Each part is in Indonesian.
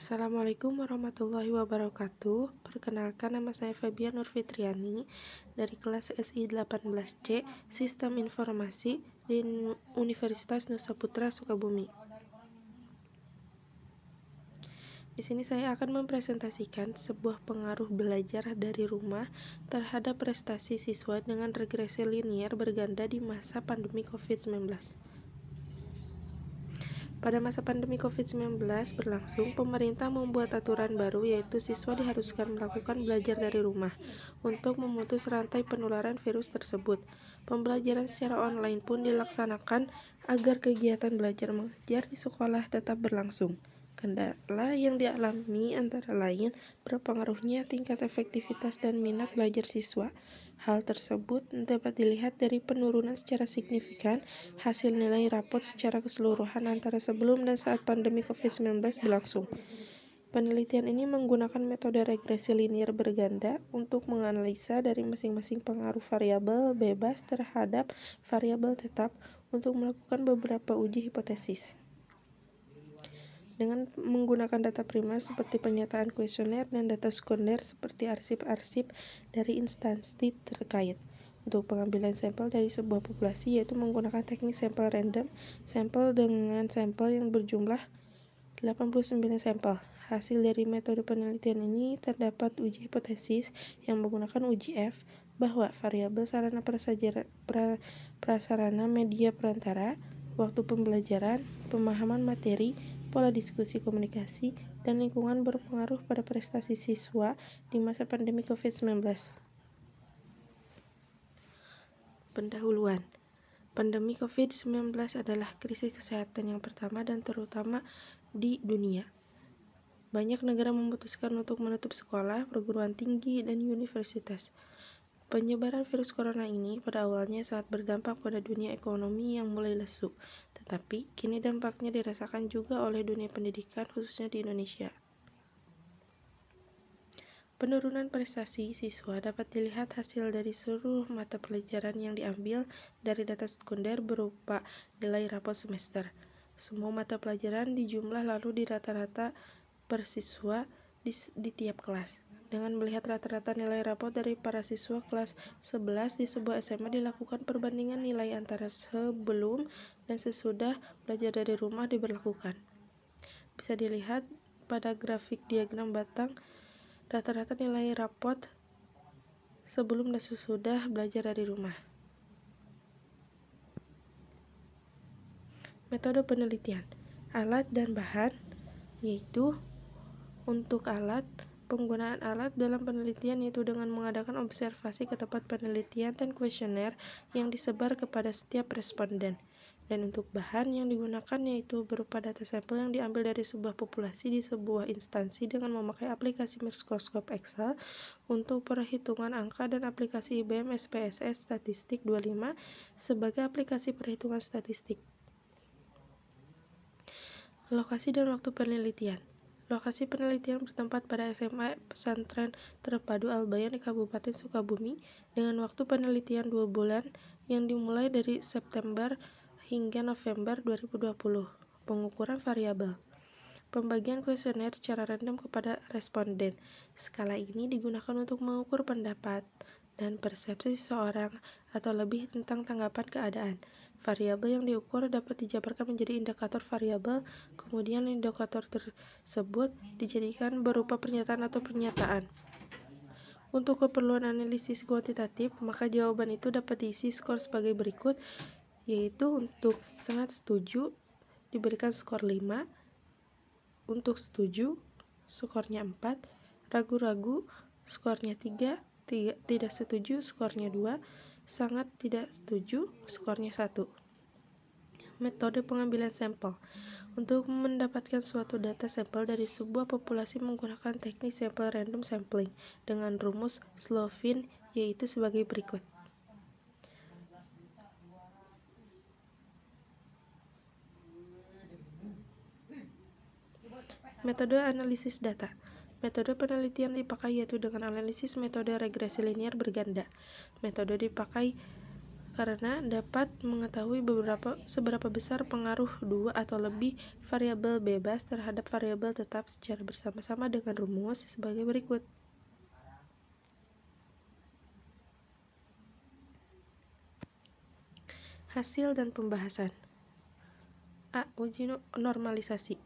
Assalamualaikum warahmatullahi wabarakatuh. Perkenalkan, nama saya Fabian Nurfitriani dari kelas SI 18C Sistem Informasi di Universitas Nusa Putra Sukabumi. Di sini saya akan mempresentasikan sebuah pengaruh belajar dari rumah terhadap prestasi siswa dengan regresi linier berganda di masa pandemi COVID-19. Pada masa pandemi COVID-19 berlangsung, pemerintah membuat aturan baru, yaitu siswa diharuskan melakukan belajar dari rumah untuk memutus rantai penularan virus tersebut. Pembelajaran secara online pun dilaksanakan agar kegiatan belajar mengajar di sekolah tetap berlangsung. Kendala yang dialami antara lain berpengaruhnya tingkat efektivitas dan minat belajar siswa. Hal tersebut dapat dilihat dari penurunan secara signifikan hasil nilai rapot secara keseluruhan antara sebelum dan saat pandemi COVID-19 berlangsung. Penelitian ini menggunakan metode regresi linier berganda untuk menganalisa dari masing-masing pengaruh variabel bebas terhadap variabel tetap untuk melakukan beberapa uji hipotesis. Dengan menggunakan data primer seperti pernyataan kuesioner dan data sekunder seperti arsip-arsip dari instansi terkait. Untuk pengambilan sampel dari sebuah populasi, yaitu menggunakan teknik sampel random, sampel dengan sampel yang berjumlah 89 sampel. Hasil dari metode penelitian ini terdapat uji hipotesis yang menggunakan uji F bahwa variabel sarana prasarana media perantara, waktu pembelajaran, pemahaman materi, pola diskusi komunikasi, dan lingkungan berpengaruh pada prestasi siswa di masa pandemi COVID-19. Pendahuluan. Pandemi COVID-19 adalah krisis kesehatan yang pertama dan terutama di dunia. Banyak negara memutuskan untuk menutup sekolah, perguruan tinggi, dan universitas. Penyebaran virus corona ini pada awalnya sangat berdampak pada dunia ekonomi yang mulai lesu, tetapi kini dampaknya dirasakan juga oleh dunia pendidikan, khususnya di Indonesia. Penurunan prestasi siswa dapat dilihat hasil dari seluruh mata pelajaran yang diambil dari data sekunder berupa nilai rapot semester. Semua mata pelajaran dijumlah lalu di rata-rata per siswa di tiap kelas. Dengan melihat rata-rata nilai rapot dari para siswa kelas 11 di sebuah SMA, dilakukan perbandingan nilai antara sebelum dan sesudah belajar dari rumah diberlakukan. Bisa dilihat pada grafik diagram batang rata-rata nilai rapot sebelum dan sesudah belajar dari rumah. Metode penelitian, alat dan bahan, yaitu untuk alat, penggunaan alat dalam penelitian yaitu dengan mengadakan observasi ke tempat penelitian dan kuesioner yang disebar kepada setiap responden. Dan untuk bahan yang digunakan yaitu berupa data sampel yang diambil dari sebuah populasi di sebuah instansi dengan memakai aplikasi mikroskop Excel untuk perhitungan angka dan aplikasi IBM SPSS Statistik 25 sebagai aplikasi perhitungan statistik. Lokasi dan waktu penelitian. Lokasi penelitian bertempat pada SMA Pesantren Terpadu Al-Bayan di Kabupaten Sukabumi dengan waktu penelitian 2 bulan yang dimulai dari September hingga November 2020. Pengukuran variabel. Pembagian kuesioner secara random kepada responden. Skala ini digunakan untuk mengukur pendapat dan persepsi seseorang atau lebih tentang tanggapan keadaan. Variabel yang diukur dapat dijabarkan menjadi indikator variabel, kemudian indikator tersebut dijadikan berupa pernyataan atau pernyataan. Untuk keperluan analisis kuantitatif, maka jawaban itu dapat diisi skor sebagai berikut, yaitu untuk sangat setuju diberikan skor 5, untuk setuju skornya 4, ragu-ragu skornya 3, tidak setuju skornya 2, sangat tidak setuju skornya 1. Metode pengambilan sampel. Untuk mendapatkan suatu data sampel dari sebuah populasi menggunakan teknik sampel random sampling dengan rumus Slovin yaitu sebagai berikut. Metode analisis data. Metode penelitian dipakai yaitu dengan analisis metode regresi linier berganda. Metode dipakai karena dapat mengetahui seberapa besar pengaruh dua atau lebih variabel bebas terhadap variabel tetap secara bersama-sama dengan rumus sebagai berikut. Hasil dan pembahasan. A. Uji normalisasi.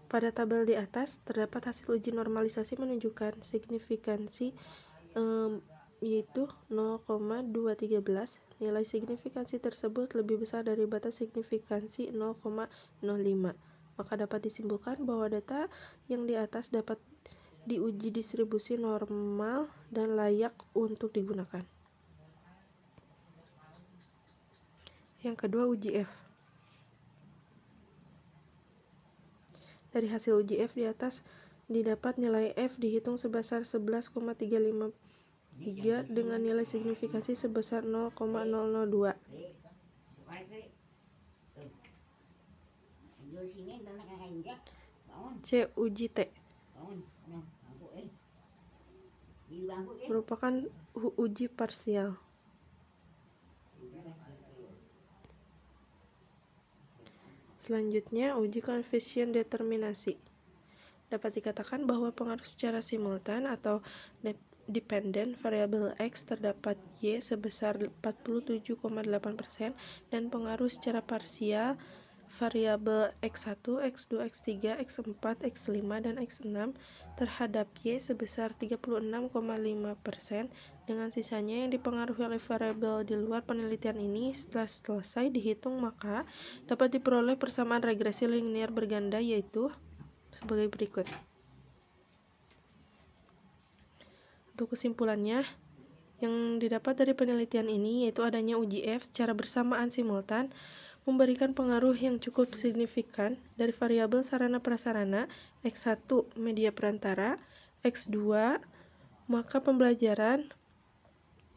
Pada tabel di atas, terdapat hasil uji normalisasi menunjukkan signifikansi yaitu 0,213. Nilai signifikansi tersebut lebih besar dari batas signifikansi 0,05. Maka dapat disimpulkan bahwa data yang di atas dapat diuji distribusi normal dan layak untuk digunakan. Yang kedua, uji F. Dari hasil uji F di atas didapat nilai F dihitung sebesar 11,353 dengan nilai signifikansi sebesar 0,002. C. Uji T. Merupakan uji parsial. Selanjutnya, uji koefisien determinasi. Dapat dikatakan bahwa pengaruh secara simultan atau dependent variabel X terdapat Y sebesar 47,8% dan pengaruh secara parsial variabel X1, X2, X3, X4, X5, dan X6 terhadap Y sebesar 36,5%. Dengan sisanya yang dipengaruhi oleh variabel di luar penelitian ini setelah selesai dihitung, maka dapat diperoleh persamaan regresi linier berganda yaitu sebagai berikut. Untuk kesimpulannya, yang didapat dari penelitian ini yaitu adanya uji F secara bersamaan simultan memberikan pengaruh yang cukup signifikan dari variabel sarana prasarana, X1 media perantara, X2 maka pembelajaran,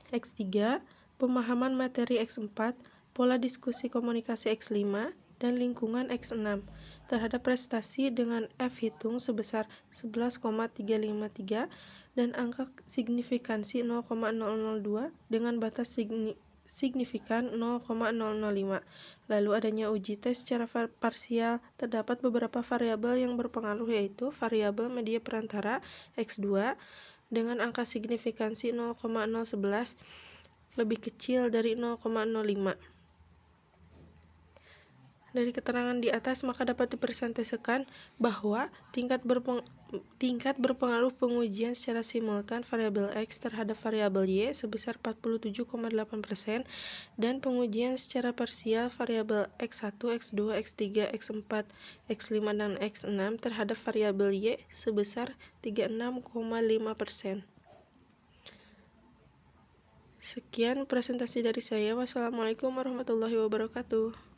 X3 pemahaman materi, X4 pola diskusi komunikasi, X5 dan lingkungan, X6 terhadap prestasi dengan F hitung sebesar 11,353 dan angka signifikansi 0,002 dengan batas signifikan 0,005. Lalu adanya uji tes secara parsial, terdapat beberapa variabel yang berpengaruh yaitu variabel media perantara X2 dengan angka signifikansi 0,011 lebih kecil dari 0,05. Dari keterangan di atas maka dapat dipresentasikan bahwa tingkat berpengaruh pengujian secara simultan variabel X terhadap variabel Y sebesar 47,8% dan pengujian secara parsial variabel X1, X2, X3, X4, X5, dan X6 terhadap variabel Y sebesar 36,5%. Sekian presentasi dari saya. Wassalamualaikum warahmatullahi wabarakatuh.